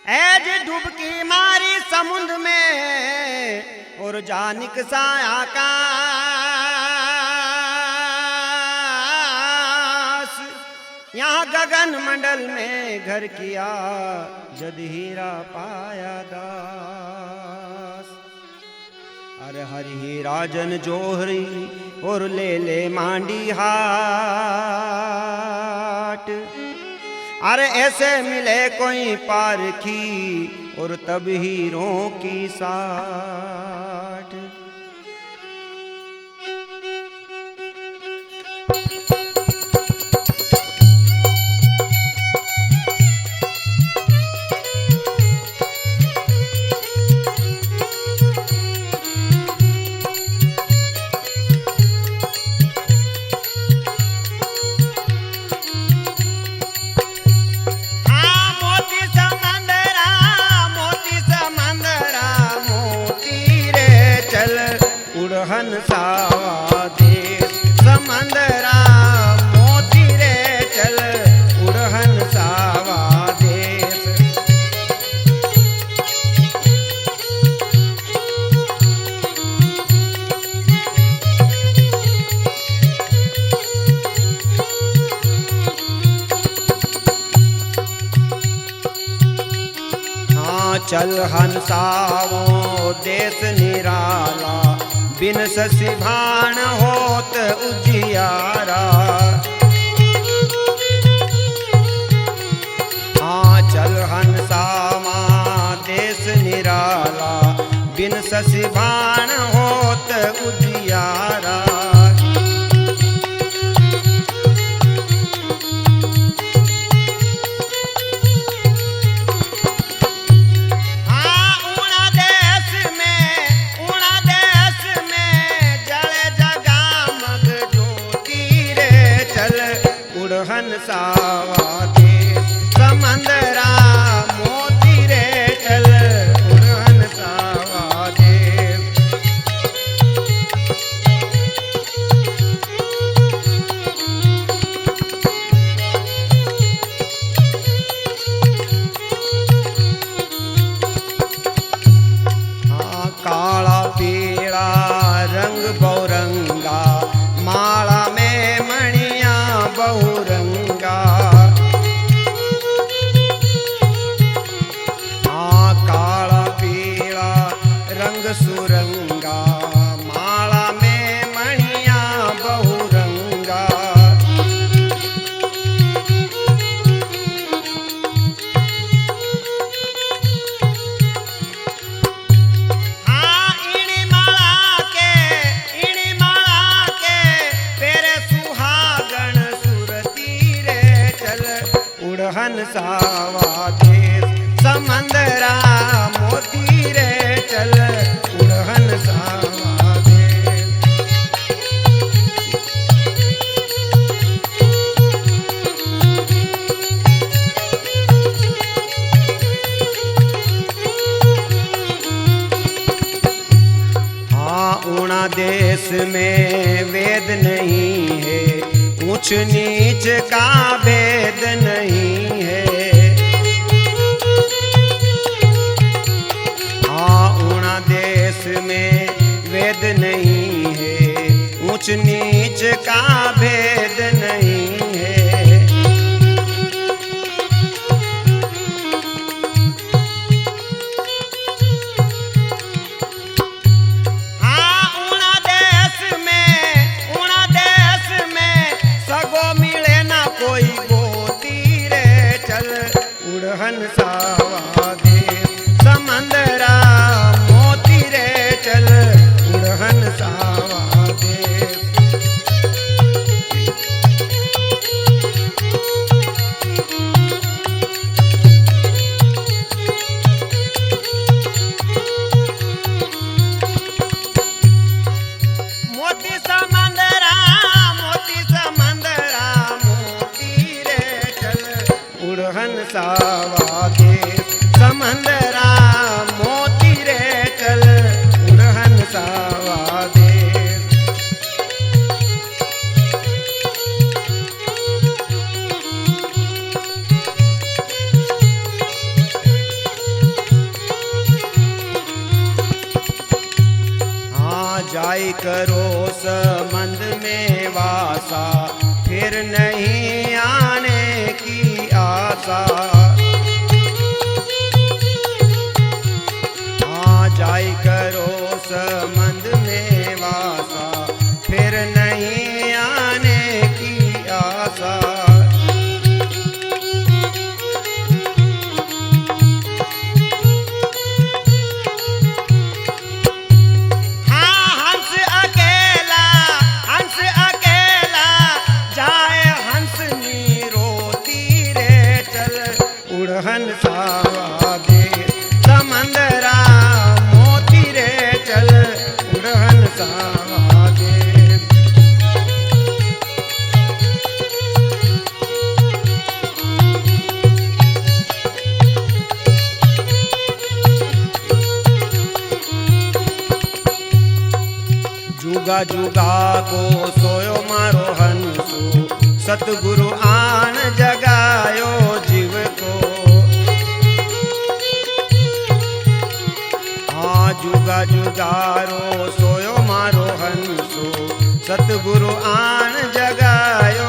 Age डुबकी मारी समुद्र में और जा निकसा आकाश। यहाँ गगन मंडल में घर किया जद हीरा पाया दास। अरे हरि राजन जोहरी और ले मांडी हाट। अरे ऐसे मिले कोई पारखी और तब हीरों की साठ। हंसावा देश समंदरा मोती रे चल उड़हन सावा देश। हाँ चल हंसावो देश निराला बिन ससी भान होत उजियारा। हाँ चल हंसावा देश निराला बिन ससी भान होत उजियारा। हंसावा देश समंदरा मोती रे चल उड़हन सावा देश। हाँ काला पीला रंग बहुरंगा माला में मणिया बहुरंगा। हाँ काला पीला रंग सुरंगा माला में मणिया बहुरंगा। हाँ इणी माला के पेरे सुहागण सुरती रे चल उड़हन सावा देश समंदरा मोती रे चल उड़हन सावा देश। हाँ ऊणा देश में वेद नहीं है ऊंच नीच का भेद नहीं है। हाँ ऊणा देश में वेद नहीं है ऊंच नीच का भेद नहीं है। हाँ ऊणा देश में सगो मिले ना कोई गोती रे चल उड़हन सावा देश समंदरा मोती रे चल उड़हन सावा देश। मोती समंदरा मोती रे चल उड़हन सावा देश समंदरा मोती रे चल उड़हन सावा देश। जाई करो समंद में वासा, फिर नहीं आने की आशा। जाई करो समंद में वासा, फिर नहीं आने की आशा। हंसावा दे समंदरा मोती रे चल, उड़ हंसावा दे। जुगा जुगा को सोयो मारो हंसो, सतगुरु आन जगायो जीव को। जुगा जुगारो सोयो मारो हंसो, सतगुरु आन जगायो